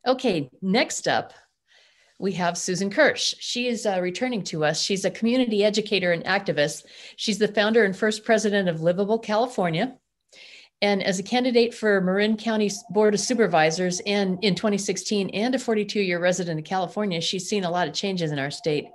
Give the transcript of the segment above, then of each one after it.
Okay, next up, we have Susan Kirsch. She is returning to us. She's a community educator and activist. She's the founder and first president of Livable California. And as a candidate for Marin County Board of Supervisors and in 2016 and a 42-year resident of California, she's seen a lot of changes in our state.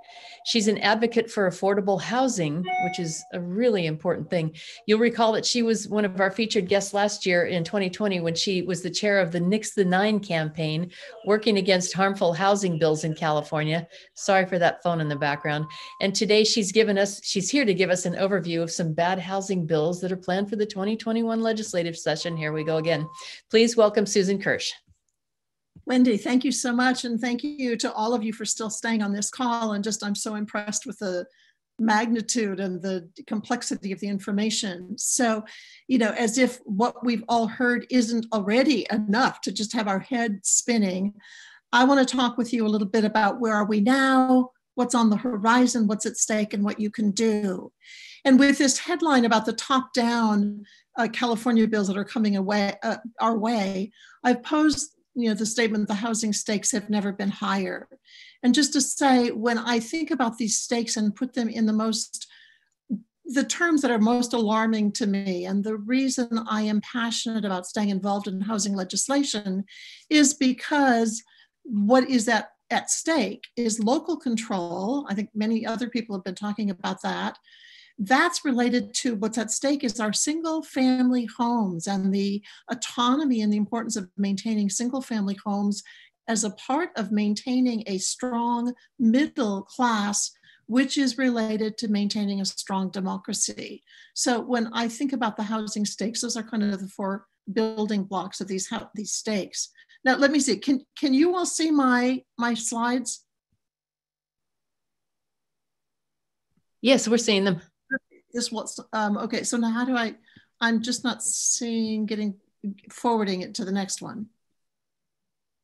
She's an advocate for affordable housing, which is a really important thing. You'll recall that she was one of our featured guests last year in 2020 when she was the chair of the Nix the Nine campaign, working against harmful housing bills in California. Sorry for that phone in the background. And today she's here to give us an overview of some bad housing bills that are planned for the 2021 legislative session. Here we go again. Please welcome Susan Kirsch. Wendy, thank you so much. And thank you to all of you for still staying on this call. And I'm so impressed with the magnitude and the complexity of the information. So, as if what we've all heard isn't already enough to just have our head spinning, I want to talk with you a little bit about where are we now, what's on the horizon, what's at stake, and what you can do. And with this headline about the top-down California bills that are coming our way, I've posed the statement, the housing stakes have never been higher. And just to say, when I think about these stakes and put them in the terms that are most alarming to me, and the reason I am passionate about staying involved in housing legislation is because what is at stake is local control. I think many other people have been talking about that. That's related to what's at stake is our single family homes and the autonomy and the importance of maintaining single family homes as a part of maintaining a strong middle class, which is related to maintaining a strong democracy. So when I think about the housing stakes, those are kind of the four building blocks of these stakes. Now, let me see, can you all see my slides? Yes, we're seeing them. This was, okay, so now how do I'm just not seeing, forwarding it to the next one.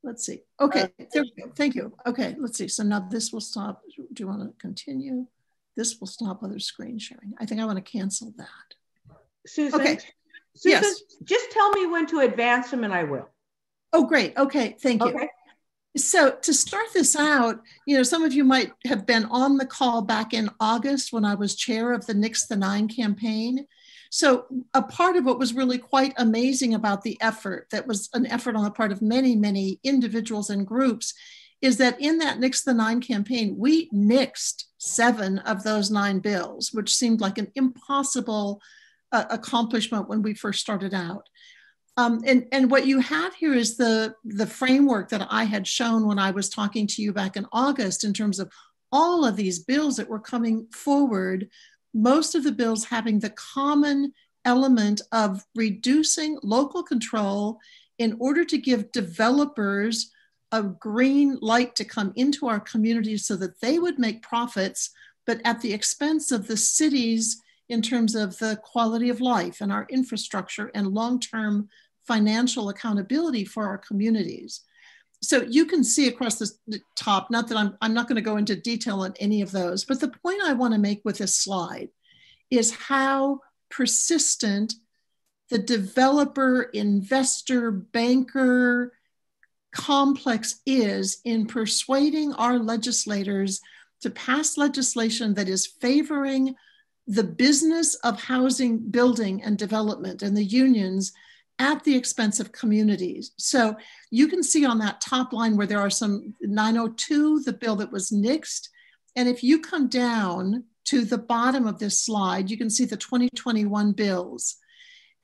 Let's see. Okay, there we go. Thank you. Okay, let's see. So now this will stop. Do you want to continue? This will stop other screen sharing. I think I want to cancel that. Susan, okay. Susan, yes. Just tell me when to advance them and I will. Oh, great. Okay, thank you. Okay. So to start this out, some of you might have been on the call back in August when I was chair of the Nix the Nine campaign. So a part of what was really quite amazing about the effort, that was an effort on the part of many, many individuals and groups, is that in that Nix the Nine campaign, we nixed 7 of those 9 bills, which seemed like an impossible accomplishment when we first started out. And what you have here is the framework that I had shown when I was talking to you back in August in terms of all of these bills that were coming forward, most of the bills having the common element of reducing local control in order to give developers a green light to come into our communities so that they would make profits, but at the expense of the cities in terms of the quality of life and our infrastructure and long-term financial accountability for our communities. So you can see across the top, not that I'm not going to go into detail on any of those, but the point I want to make with this slide is how persistent the developer, investor, banker complex is in persuading our legislators to pass legislation that is favoring the business of housing building and development and the unions at the expense of communities. So you can see on that top line where there are some 902, the bill that was nixed. And if you come down to the bottom of this slide, you can see the 2021 bills.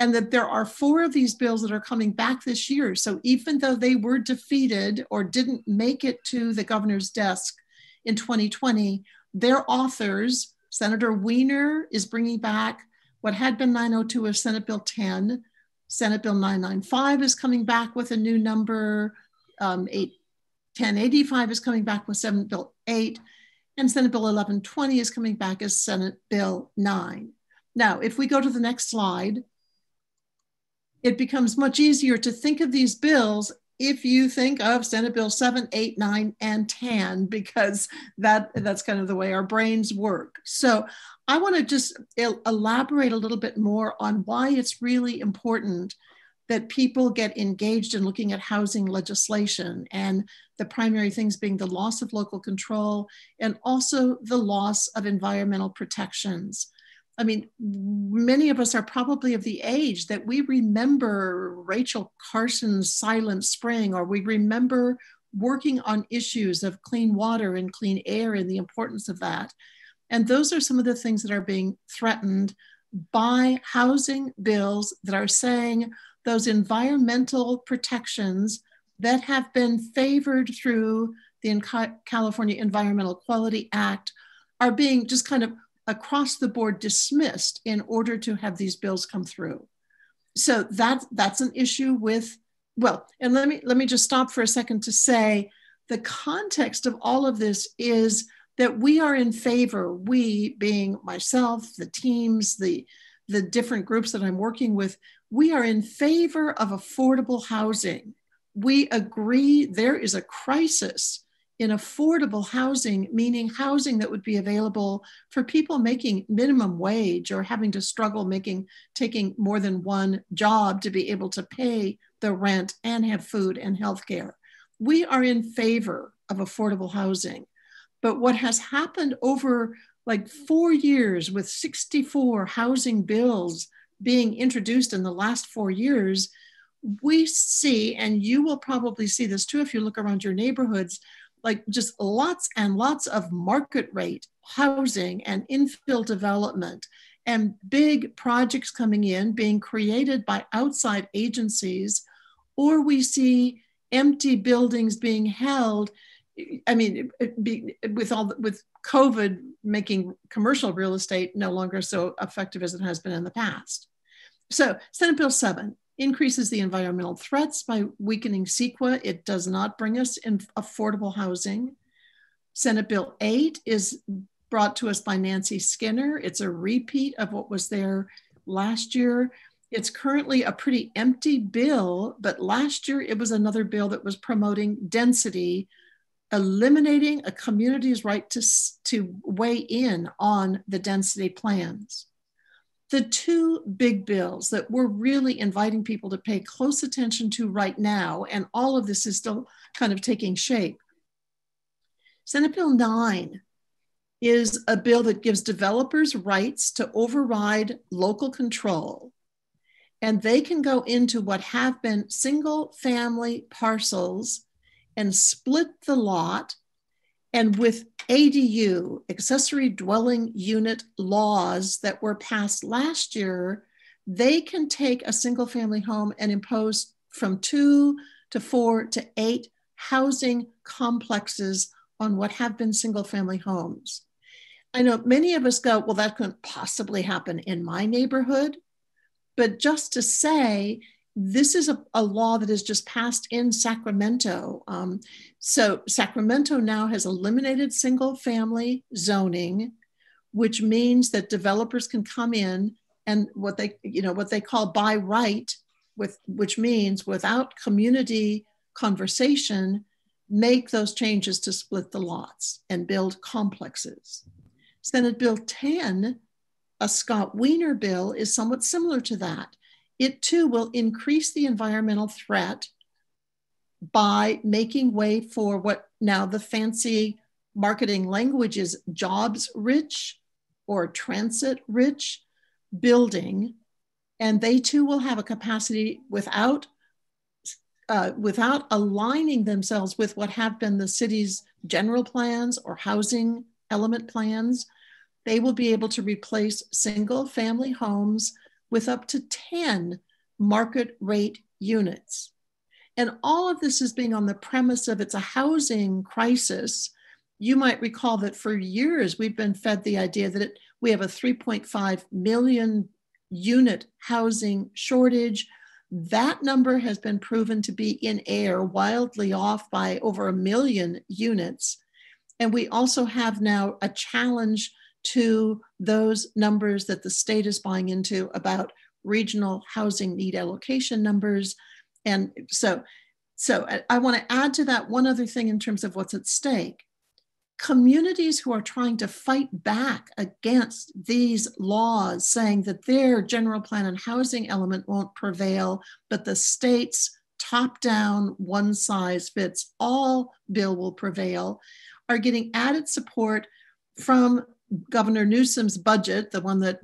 And that there are 4 of these bills that are coming back this year. So even though they were defeated or didn't make it to the governor's desk in 2020, their authors, Senator Wiener is bringing back what had been 902 of Senate Bill 10. Senate Bill 995 is coming back with a new number. 1085 is coming back with Senate Bill 8. And Senate Bill 1120 is coming back as Senate Bill 9. Now, if we go to the next slide, it becomes much easier to think of these bills if you think of Senate Bill 7, 8, 9, and 10, because that's kind of the way our brains work. So I want to just elaborate a little bit more on why it's really important that people get engaged in looking at housing legislation, and the primary things being the loss of local control and also the loss of environmental protections. I mean, many of us are probably of the age that we remember Rachel Carson's Silent Spring, or we remember working on issues of clean water and clean air and the importance of that. And those are some of the things that are being threatened by housing bills that are saying those environmental protections that have been favored through the California Environmental Quality Act are being just kind of across the board dismissed in order to have these bills come through. So that's an issue with, well, and let me just stop for a second to say the context of all of this is that we are in favor, we being myself, the teams, the different groups that I'm working with, we are in favor of affordable housing. We agree there is a crisis in affordable housing, meaning housing that would be available for people making minimum wage or having to struggle taking more than one job to be able to pay the rent and have food and healthcare. We are in favor of affordable housing. But what has happened over like 4 years with 64 housing bills being introduced in the last 4 years, we see, and you will probably see this too if you look around your neighborhoods, like just lots and lots of market rate housing and infill development and big projects coming in being created by outside agencies, or we see empty buildings being held. I mean, with COVID making commercial real estate no longer so effective as it has been in the past. So Senate Bill 7 increases the environmental threats by weakening CEQA. It does not bring us in affordable housing. Senate Bill 8 is brought to us by Nancy Skinner. It's a repeat of what was there last year. It's currently a pretty empty bill, but last year it was another bill that was promoting density, eliminating a community's right to weigh in on the density plans. The two big bills that we're really inviting people to pay close attention to right now, and all of this is still kind of taking shape. Senate Bill 9 is a bill that gives developers rights to override local control, and they can go into what have been single family parcels and split the lot. And with ADU, accessory dwelling unit laws that were passed last year, they can take a single family home and impose from 2 to 4 to 8 housing complexes on what have been single family homes. I know many of us go, well, that couldn't possibly happen in my neighborhood. But just to say, this is a law that is just passed in Sacramento. So Sacramento now has eliminated single family zoning, which means that developers can come in and what they call by right, which means without community conversation, make those changes to split the lots and build complexes. Senate Bill 10, a Scott Wiener bill, is somewhat similar to that. It too will increase the environmental threat by making way for what now the fancy marketing language is jobs rich or transit rich building. And they too will have a capacity without aligning themselves with what have been the city's general plans or housing element plans. They will be able to replace single family homes with up to 10 market rate units. And all of this is being on the premise of it's a housing crisis. You might recall that for years we've been fed the idea that we have a 3.5 million unit housing shortage. That number has been proven to be in air, wildly off by over 1 million units. And we also have now a challenge to those numbers that the state is buying into about regional housing need allocation numbers. And so I want to add to that one other thing in terms of what's at stake. communities who are trying to fight back against these laws, saying that their general plan and housing element won't prevail, but the state's top-down, one-size-fits-all bill will prevail, are getting added support from Governor Newsom's budget, the one that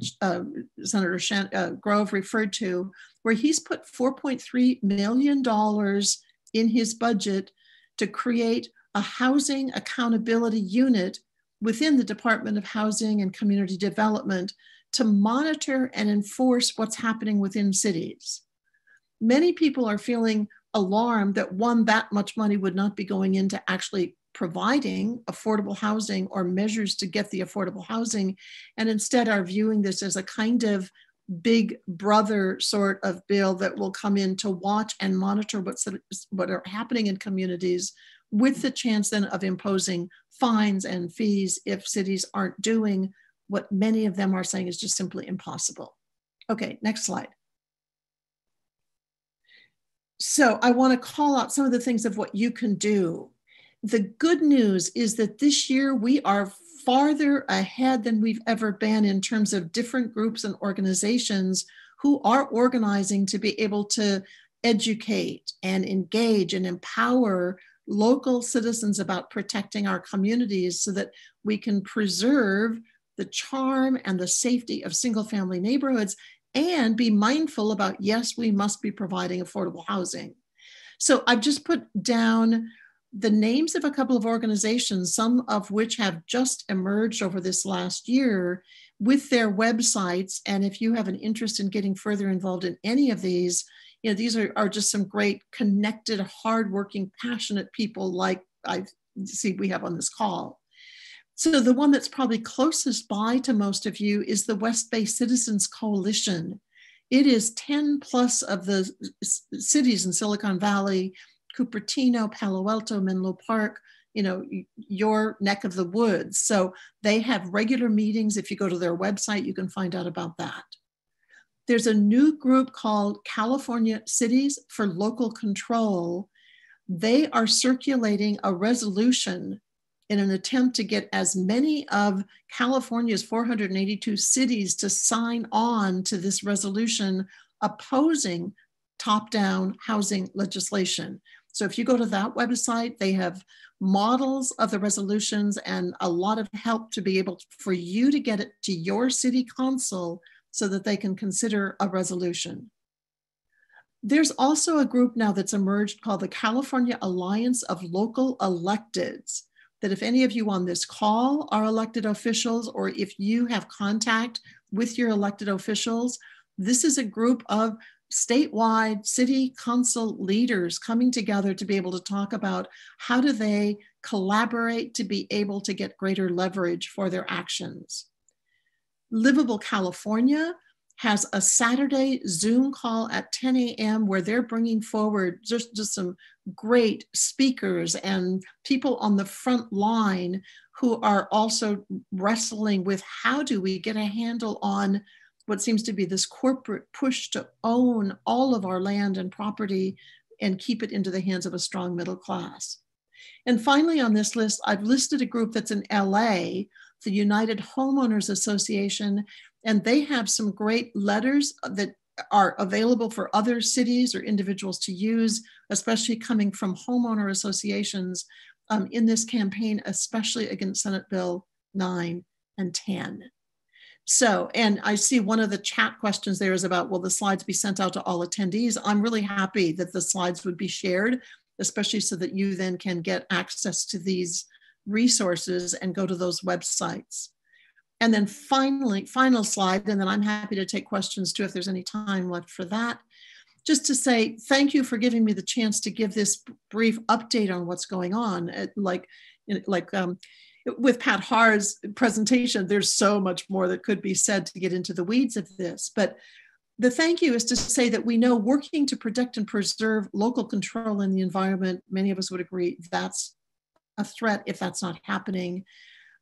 Senator Grove referred to, where he's put $4.3 million in his budget to create a housing accountability unit within the Department of Housing and Community Development to monitor and enforce what's happening within cities. Many people are feeling alarmed that that much money would not be going into actually providing affordable housing or measures to get the affordable housing, and instead are viewing this as a kind of big brother sort of bill that will come in to watch and monitor what are happening in communities, with the chance then of imposing fines and fees if cities aren't doing what many of them are saying is just simply impossible. Okay, next slide. So I want to call out some of the things of what you can do. The good news is that this year we are farther ahead than we've ever been in terms of different groups and organizations who are organizing to be able to educate and engage and empower local citizens about protecting our communities so that we can preserve the charm and the safety of single-family neighborhoods and be mindful about, yes, we must be providing affordable housing. So I've just put down the names of a couple of organizations, some of which have just emerged over this last year with their websites. And if you have an interest in getting further involved in any of these, these are just some great connected, hardworking, passionate people like I see we have on this call. So the one that's probably closest by to most of you is the West Bay Citizens Coalition. It is 10 plus of the cities in Silicon Valley, Cupertino, Palo Alto, Menlo Park, your neck of the woods. So they have regular meetings. If you go to their website, you can find out about that. There's a new group called California Cities for Local Control. They are circulating a resolution in an attempt to get as many of California's 482 cities to sign on to this resolution opposing top-down housing legislation. So if you go to that website, they have models of the resolutions and a lot of help to be able for you to get it to your city council so that they can consider a resolution. There's also a group now that's emerged called the California Alliance of Local Electeds, that if any of you on this call are elected officials, or if you have contact with your elected officials, this is a group of statewide city council leaders coming together to be able to talk about how do they collaborate to be able to get greater leverage for their actions. Livable California has a Saturday Zoom call at 10 a.m. where they're bringing forward just some great speakers and people on the front line who are also wrestling with how do we get a handle on what seems to be this corporate push to own all of our land and property and keep it into the hands of a strong middle class. And finally on this list, I've listed a group that's in LA, the United Homeowners Association, and they have some great letters that are available for other cities or individuals to use, especially coming from homeowner associations in this campaign, especially against Senate Bill 9 and 10. So, and I see one of the chat questions there is about, will the slides be sent out to all attendees? I'm really happy that the slides would be shared, especially so that you then can get access to these resources and go to those websites. And then finally, final slide, and then I'm happy to take questions too if there's any time left for that. Just to say thank you for giving me the chance to give this brief update on what's going on. With Pat Haar's presentation, there's so much more that could be said to get into the weeds of this. But the thank you is to say that we know working to protect and preserve local control in the environment, many of us would agree that's a threat if that's not happening.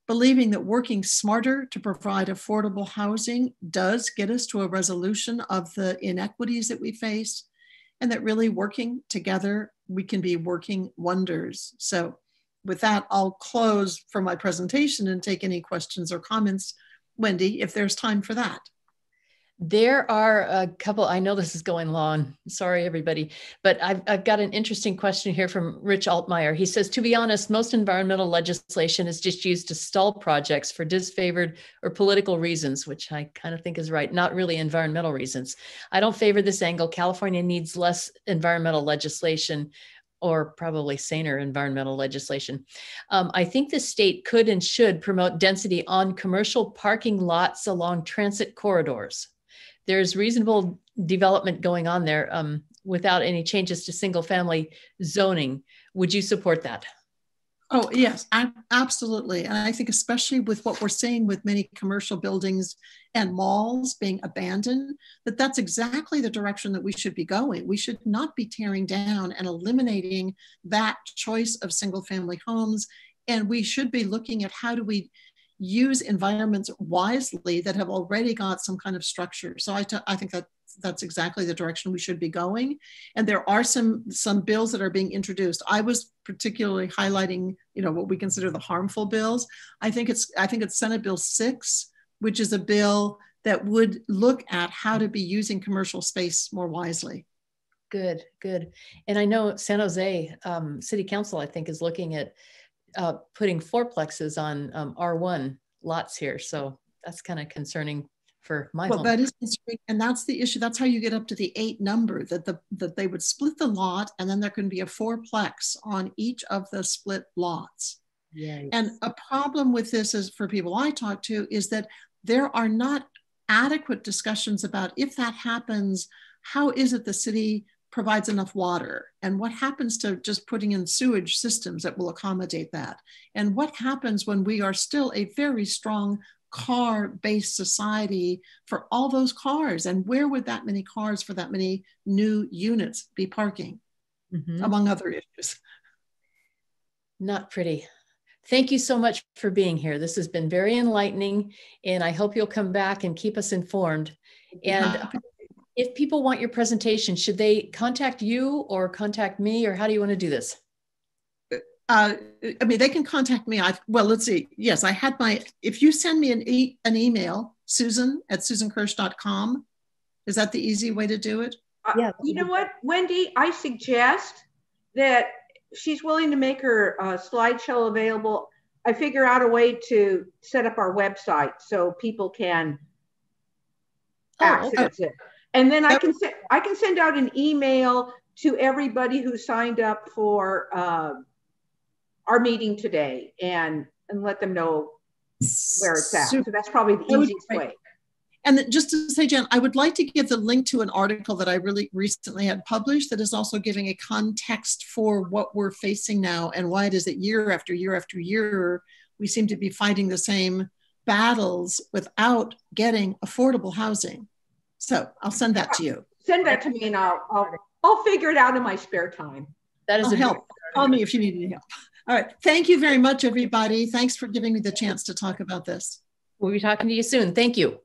Believing that working smarter to provide affordable housing does get us to a resolution of the inequities that we face, and that really working together, we can be working wonders. So with that, I'll close for my presentation and take any questions or comments, Wendy, if there's time for that. There are a couple, I know this is going long, sorry everybody, but I've got an interesting question here from Rich Altmaier. He says, to be honest, most environmental legislation is just used to stall projects for disfavored or political reasons, which I kind of think is right, not really environmental reasons. I don't favor this angle. California needs less environmental legislation, or probably saner environmental legislation. I think the state could and should promote density on commercial parking lots along transit corridors. There's reasonable development going on there without any changes to single family zoning. Would you support that? Oh, yes, absolutely. And I think especially with what we're seeing with many commercial buildings and malls being abandoned, that's exactly the direction that we should be going. We should not be tearing down and eliminating that choice of single family homes. And we should be looking at how do we use environments wisely that have already got some kind of structure. So I think that's exactly the direction we should be going. And there are some bills that are being introduced. I was particularly highlighting, what we consider the harmful bills. I think it's Senate Bill 6, which is a bill that would look at how to be using commercial space more wisely. Good. And I know San Jose City Council, I think, is looking at putting fourplexes on R1 lots here. So that's kind of concerning for my home. That is concerning, and that's the issue. That's how you get up to the 8 number, that they would split the lot, and then there can be a fourplex on each of the split lots. Yikes. And a problem with this is, for people I talk to, is that there are not adequate discussions about, if that happens, how is it the city provides enough water, and what happens to just putting in sewage systems that will accommodate that, and what happens when we are still a very strong car-based society for all those cars, and where would that many cars for that many new units be parking, among other issues. Not pretty. Thank you so much for being here. This has been very enlightening, and I hope you'll come back and keep us informed. And if people want your presentation, should they contact you or contact me, or how do you want to do this? They can contact me. Let's see. Yes, I had if you send me an email, Susan@SusanKirsch.com, is that the easy way to do it? Yeah. You know what, Wendy, I suggest that she's willing to make her slideshow available. I figure out a way to set up our website so people can access it. And then I can send out an email to everybody who signed up for our meeting today and let them know where it's at. So that's probably the easiest way. And just to say, Jen, I would like to give the link to an article that I really recently had published that is also giving a context for what we're facing now and why it is that year after year after year, we seem to be fighting the same battles without getting affordable housing. So I'll send that to you. Send that to me, and I'll figure it out in my spare time. That is help. Call me if you need any help. All right. Thank you very much, everybody. Thanks for giving me the chance to talk about this. We'll be talking to you soon. Thank you.